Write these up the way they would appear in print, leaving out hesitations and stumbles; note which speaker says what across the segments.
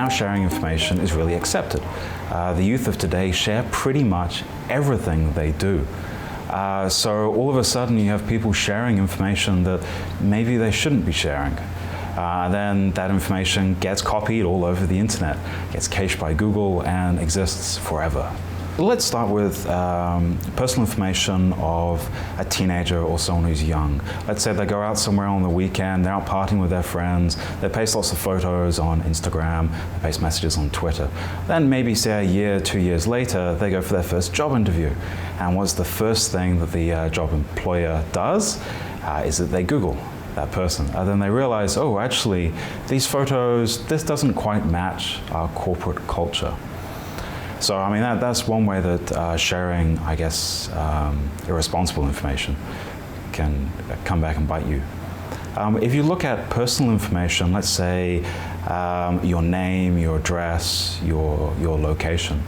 Speaker 1: now sharing information is really accepted. The youth of today share pretty much everything they do. So all of a sudden you have people sharing information that maybe they shouldn't be sharing. Then that information gets copied all over the internet, gets cached by Google, and exists forever. Let's start with personal information of a teenager or someone who's young. Let's say they go out somewhere on the weekend, they're out partying with their friends, they post lots of photos on Instagram, they post messages on Twitter. Then maybe say a year, 2 years later, they go for their first job interview. And what's the first thing that the job employer does? Is that they Google that person. Then they realize, oh, actually, these photos, this doesn't quite match our corporate culture. So, I mean, that's one way that sharing, I guess, irresponsible information can come back and bite you. If you look at personal information, let's say your name, your address, your location,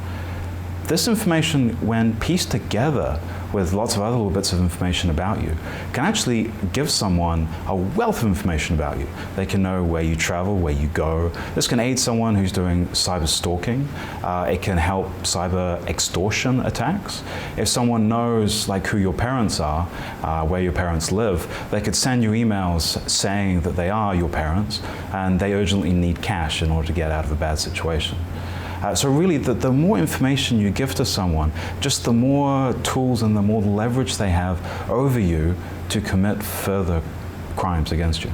Speaker 1: this information, when pieced together with lots of other little bits of information about you, can actually give someone a wealth of information about you. They can know where you travel, where you go. This can aid someone who's doing cyber stalking. It can help cyber extortion attacks. If someone knows like who your parents are, where your parents live, they could send you emails saying that they are your parents and they urgently need cash in order to get out of a bad situation. So really, the more information you give to someone, just the more tools and the more leverage they have over you to commit further crimes against you.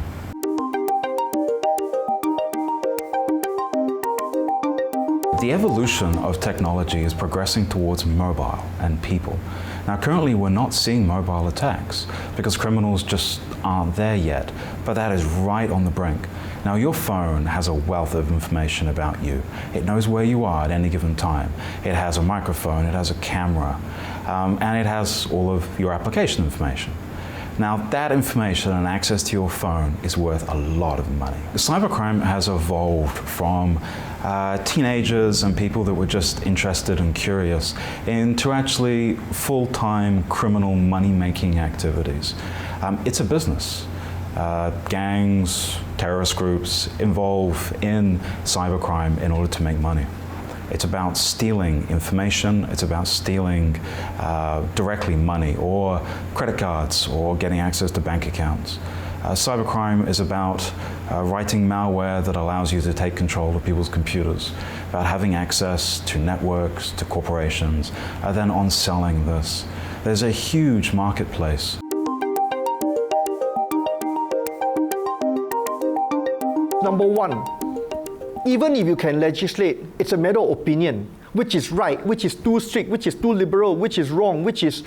Speaker 1: The evolution of technology is progressing towards mobile and people. Now currently we're not seeing mobile attacks because criminals just aren't there yet, but that is right on the brink. Now your phone has a wealth of information about you. It knows where you are at any given time. It has a microphone, it has a camera, and it has all of your application information. Now that information and access to your phone is worth a lot of money. Cybercrime has evolved from teenagers and people that were just interested and curious into actually full-time criminal money-making activities. It's a business. Gangs, terrorist groups involve in cybercrime in order to make money. It's about stealing information, it's about stealing directly money or credit cards or getting access to bank accounts. Cybercrime is about writing malware that allows you to take control of people's computers, about having access to networks, to corporations, then on selling this. There's a huge marketplace.
Speaker 2: Number one, even if you can legislate, it's a matter of opinion. Which is right, which is too strict, which is too liberal, which is wrong, which is,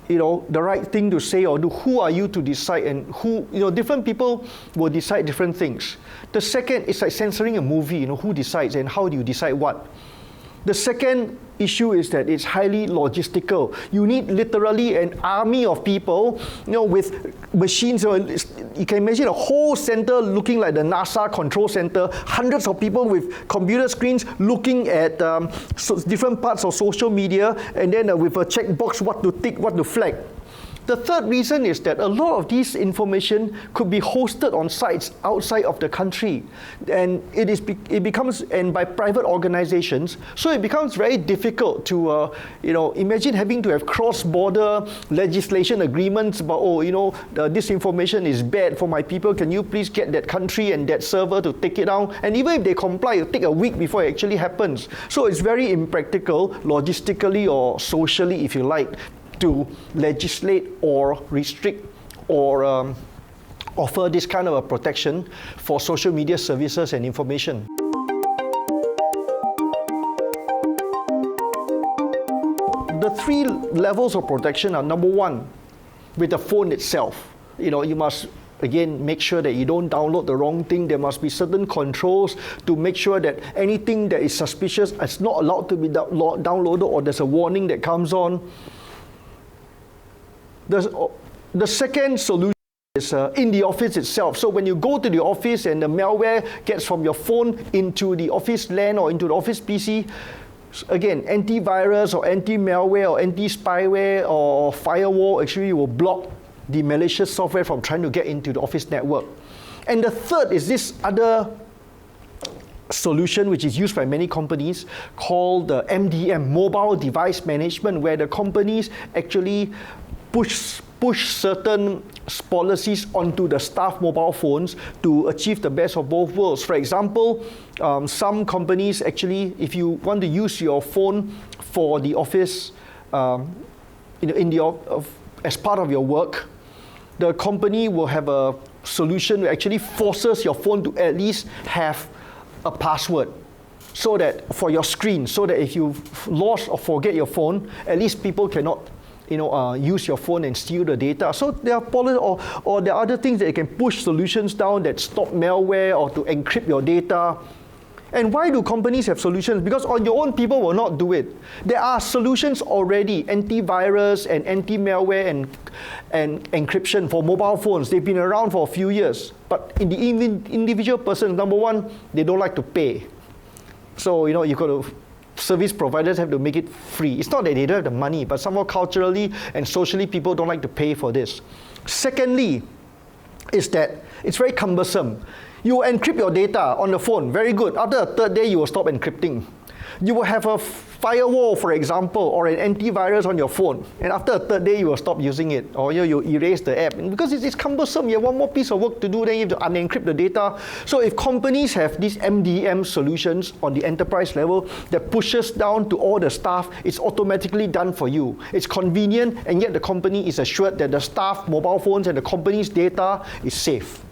Speaker 2: the right thing to say or do. Who are you to decide? And who, different people will decide different things. The second is like censoring a movie. Who decides and how do you decide what? The second issue is that it's highly logistical. You need literally an army of people, with machines. You can imagine a whole center looking like the NASA control center, hundreds of people with computer screens looking at different parts of social media, and then with a checkbox what to tick, what to flag. The third reason is that a lot of this information could be hosted on sites outside of the country, and it becomes by private organizations. So it becomes very difficult to imagine having to have cross-border legislation agreements about this information is bad for my people. Can you please get that country and that server to take it down? And even if they comply, it'll take a week before it actually happens. So it's very impractical, logistically or socially, if you like, to legislate or restrict or offer this kind of a protection for social media services and information. The three levels of protection are: number one, with the phone itself. You must again make sure that you don't download the wrong thing. There must be certain controls to make sure that anything that is suspicious is not allowed to be downloaded, or there's a warning that comes on. The second solution is in the office itself. So when you go to the office and the malware gets from your phone into the office LAN or into the office PC, again, antivirus or anti-malware or anti-spyware or firewall actually will block the malicious software from trying to get into the office network. And the third is this other solution which is used by many companies called the MDM, Mobile Device Management, where the companies actually push certain policies onto the staff mobile phones to achieve the best of both worlds. For example, some companies actually, if you want to use your phone for the office, as part of your work, the company will have a solution that actually forces your phone to at least have a password, so that for your screen, so that if you lost or forget your phone, at least people cannot use your phone and steal the data. So there are or there are other things that you can push solutions down that stop malware or to encrypt your data. And why do companies have solutions? Because on your own, people will not do it. There are solutions already, antivirus and anti-malware and encryption for mobile phones. They've been around for a few years. But in the individual person, number one, they don't like to pay. So, you've got to, service providers have to make it free. It's not that they don't have the money, but somehow culturally and socially, people don't like to pay for this. Secondly, is that it's very cumbersome. You encrypt your data on the phone, very good. After the third day, you will stop encrypting. You will have a firewall, for example, or an antivirus on your phone, and after the third day, you will stop using it, or you erase the app. And because it's cumbersome, you have one more piece of work to do, then you have to unencrypt the data. So if companies have these MDM solutions on the enterprise level that pushes down to all the staff, it's automatically done for you. It's convenient, and yet the company is assured that the staff mobile phones and the company's data is safe.